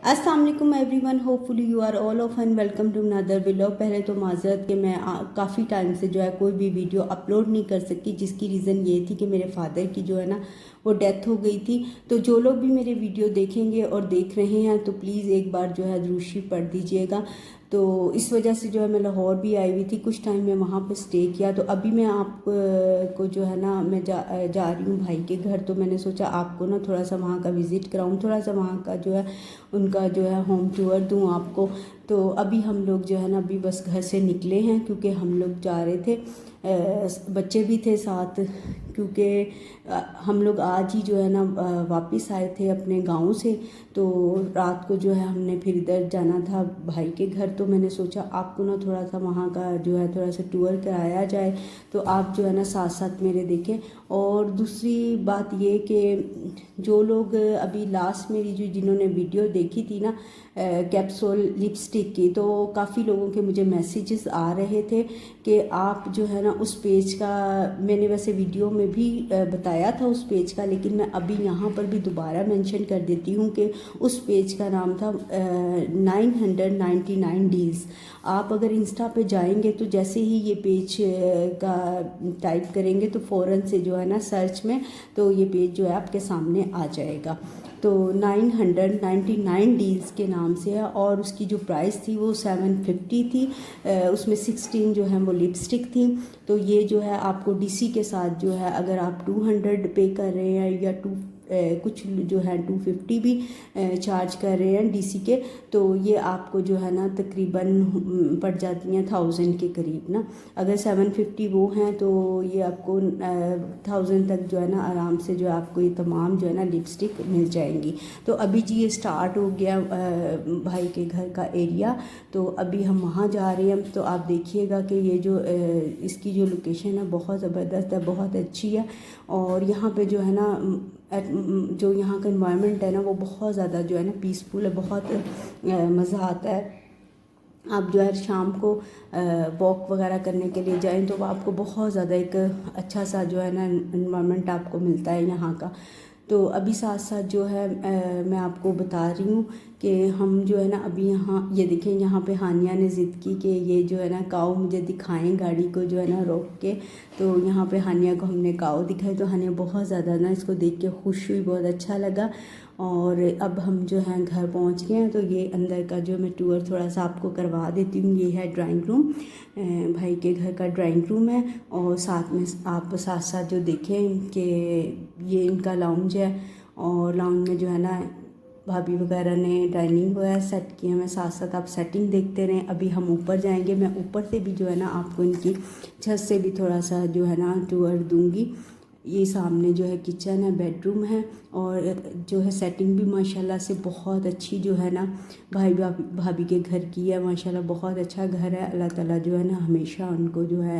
अस्सलाम वालेकुम everyone, hopefully you are all of and welcome to another vlog. पहले तो माजरत कि मैं काफ़ी टाइम से जो है कोई भी वीडियो अपलोड नहीं कर सकी, जिसकी रीज़न ये थी कि मेरे फादर की जो है ना वो डेथ हो गई थी। तो जो लोग भी मेरे वीडियो देखेंगे और देख रहे हैं तो प्लीज़ एक बार जो है दुरूद शरीफ पढ़ दीजिएगा। तो इस वजह से जो है मैं लाहौर भी आई हुई थी, कुछ टाइम मैं वहाँ पे स्टे किया। तो अभी मैं आप को जो है ना मैं जा रही हूँ भाई के घर। तो मैंने सोचा आपको ना थोड़ा सा वहाँ का विज़िट कराऊँ, थोड़ा सा वहाँ का जो है उनका जो है होम टूर दूँ आपको। तो अभी हम लोग जो है ना अभी बस घर से निकले हैं, क्योंकि हम लोग जा रहे थे, बच्चे भी थे साथ, क्योंकि हम लोग आज ही जो है ना वापस आए थे अपने गांव से। तो रात को जो है हमने फिर इधर जाना था भाई के घर। तो मैंने सोचा आपको ना थोड़ा सा वहाँ का जो है थोड़ा सा टूर कराया जाए, तो आप जो है ना साथ साथ मेरे देखें। और दूसरी बात ये कि जो लोग अभी लास्ट मेरी जो जिन्होंने वीडियो देखी थी ना कैप्सूल लिपस्टिक की, तो काफ़ी लोगों के मुझे मैसेजेस आ रहे थे कि आप जो है ना उस पेज का, मैंने वैसे वीडियो में भी बताया था उस पेज का, लेकिन मैं अभी यहाँ पर भी दोबारा मेंशन कर देती हूँ कि उस पेज का नाम था 999 डील्स। आप अगर इंस्टा पे जाएंगे तो जैसे ही ये पेज का टाइप करेंगे तो फ़ौरन से जो है ना सर्च में तो ये पेज जो है आपके सामने आ जाएगा। तो 999 डील्स के नाम से है, और उसकी जो प्राइस थी वो 750 थी। उसमें 16 जो है वो लिपस्टिक थी। तो ये जो है आपको डीसी के साथ जो है, अगर आप 200 पे कर रहे हैं या कुछ जो है 250 भी चार्ज कर रहे हैं डीसी के, तो ये आपको जो है ना तकरीबन पड़ जाती हैं 1000 के करीब ना। अगर 750 वो हैं तो ये आपको 1000 तक जो है ना आराम से जो है आपको ये तमाम जो है ना लिपस्टिक मिल जाएंगी। तो अभी जी ये स्टार्ट हो गया भाई के घर का एरिया। तो अभी हम वहाँ जा रहे हैं। तो आप देखिएगा कि ये जो इसकी जो लोकेशन है बहुत ज़बरदस्त है, बहुत अच्छी है। और यहाँ पे जो है ना जो यहाँ का इन्वायरमेंट है ना वो बहुत ज़्यादा जो है ना पीसफुल है, बहुत मज़ा आता है। आप जो है शाम को वॉक वगैरह करने के लिए जाएं तो आपको बहुत ज़्यादा एक अच्छा सा जो है ना इन्वायरमेंट आपको मिलता है यहाँ का। तो अभी साथ साथ जो है मैं आपको बता रही हूँ कि हम जो है ना अभी यहाँ ये देखें, यहाँ पे हानिया ने ज़िद की कि ये जो है ना काऊ मुझे दिखाएं गाड़ी को जो है ना रोक के। तो यहाँ पे हानिया को हमने काऊ दिखाई, तो हानिया बहुत ज़्यादा ना इसको देख के खुश हुई, बहुत अच्छा लगा। और अब हम जो हैं घर पहुँच गए हैं। तो ये अंदर का जो मैं टूर थोड़ा सा आपको करवा देती हूँ। ये है ड्राइंग रूम, भाई के घर का ड्राइंग रूम है। और साथ में आप साथ साथ जो देखें कि ये इनका लाउंज है, और लाउंज में जो है ना भाभी वगैरह ने डाइनिंग वगैरह सेट की है। मैं साथ साथ आप सेटिंग देखते रहें। अभी हम ऊपर जाएंगे, मैं ऊपर से भी जो है ना आपको इनकी छत से भी थोड़ा सा जो है ना टूर दूंगी। ये सामने जो है किचन है, बेडरूम है, और जो है सेटिंग भी माशाल्लाह से बहुत अच्छी जो है ना भाई भाभी के घर की है। माशाल्लाह बहुत अच्छा घर है। अल्लाह ताला जो है ना हमेशा उनको जो है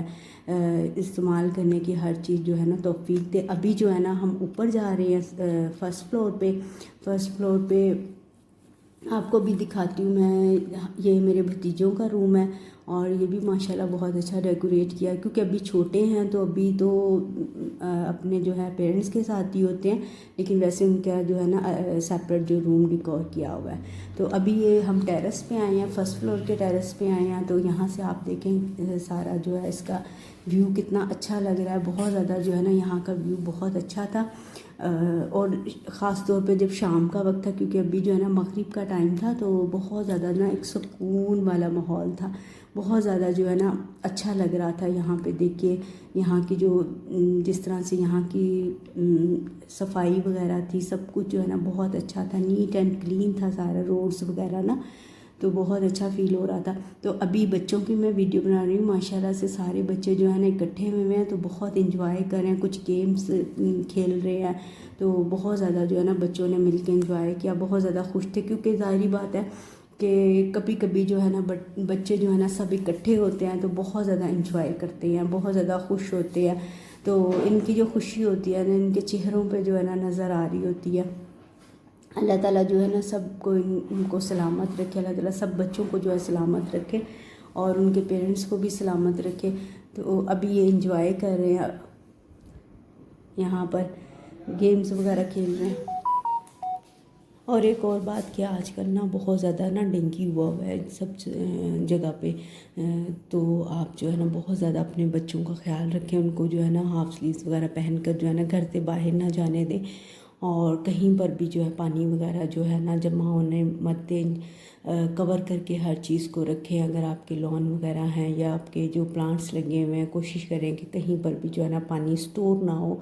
इस्तेमाल करने की हर चीज़ जो है ना तौफीक दे। अभी जो है ना हम ऊपर जा रहे हैं फर्स्ट फ्लोर पे आपको भी दिखाती हूँ मैं। ये मेरे भतीजों का रूम है, और ये भी माशाल्लाह बहुत अच्छा डेकोरेट किया है, क्योंकि अभी छोटे हैं तो अभी तो अपने जो है पेरेंट्स के साथ ही होते हैं, लेकिन वैसे उनका जो है ना सेपरेट जो रूम डिकोर किया हुआ है। तो अभी ये हम टेरेस पे आए हैं, फर्स्ट फ्लोर के टेरेस पे आए हैं। तो यहाँ से आप देखें सारा जो है इसका व्यू कितना अच्छा लग रहा है। बहुत ज़्यादा जो है ना यहाँ का व्यू बहुत अच्छा था। और ख़ास तौर पे जब शाम का वक्त था, क्योंकि अभी जो है ना मगरिब का टाइम था, तो बहुत ज़्यादा ना एक सुकून वाला माहौल था। बहुत ज़्यादा जो है ना अच्छा लग रहा था यहाँ पे। देखिए यहाँ की जो जिस तरह से यहाँ की सफाई वगैरह थी, सब कुछ जो है ना बहुत अच्छा था, नीट एंड क्लीन था सारा, रोड्स वगैरह ना, तो बहुत अच्छा फील हो रहा था। तो अभी बच्चों की मैं वीडियो बना रही हूँ। माशाल्लाह से सारे बच्चे जो है ना इकट्ठे हुए हैं, तो बहुत इंजॉय कर रहे हैं, कुछ गेम्स खेल रहे हैं। तो बहुत ज़्यादा जो है ना बच्चों ने मिलकर इंजॉय किया, बहुत ज़्यादा खुश थे, क्योंकि ज़ाहिरी बात है कि कभी कभी जो है ना बच्चे जो है ना सब इकट्ठे होते हैं तो बहुत ज़्यादा इंजॉय करते हैं, बहुत ज़्यादा खुश होते हैं। तो इनकी जो खुशी होती है ना इनके चेहरों पे जो है ना नज़र आ रही होती है। अल्लाह ताला जो है ना सबको इनको सलामत रखे, अल्लाह ताला सब बच्चों को जो है सलामत रखे, और उनके पेरेंट्स को भी सलामत रखे। तो अभी ये इंजॉय कर रहे हैं, यहाँ पर गेम्स वगैरह खेल रहे हैं। और एक और बात कि आजकल ना बहुत ज़्यादा ना डेंगू हुआ हुआ है सब जगह पे। तो आप जो है ना बहुत ज़्यादा अपने बच्चों का ख्याल रखें, उनको जो है ना हाफ स्लीव्स वगैरह पहन कर जो है ना घर से बाहर ना जाने दें, और कहीं पर भी जो है पानी वगैरह जो है ना जमा होने मत दें। कवर करके हर चीज़ को रखें। अगर आपके लॉन वगैरह हैं या आपके जो प्लांट्स लगे हुए हैं, कोशिश करें कि कहीं पर भी जो है ना पानी स्टोर ना हो,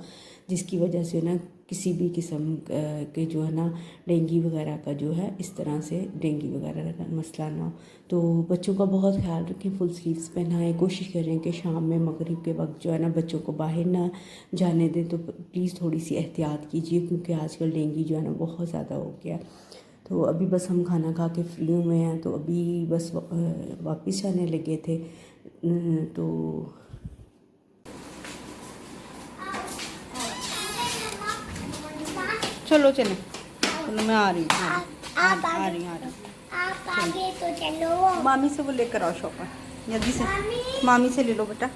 जिसकी वजह से ना किसी भी किस्म के जो है ना डेंगू वगैरह का जो है इस तरह से डेंगू वगैरह का मसला ना हो। तो बच्चों का बहुत ख्याल रखें, फुल स्लीव्स पहनाएं। कोशिश करें कि शाम में मगरिब के वक्त जो है ना बच्चों को बाहर ना जाने दें। तो प्लीज़ थोड़ी सी एहतियात कीजिए, क्योंकि आजकल डेंगू जो है ना बहुत ज़्यादा हो गया। तो अभी बस हम खाना खा के फ्री हुए हैं, तो अभी बस वापस आने लगे थे। तो चलो चलो चलो, मैं आ रही हूँ। आप आ आगे, रही हूँ। आप आगे तो चलो। मामी से वो लेकर आओ शॉपर, जल्दी से मामी से ले लो बेटा।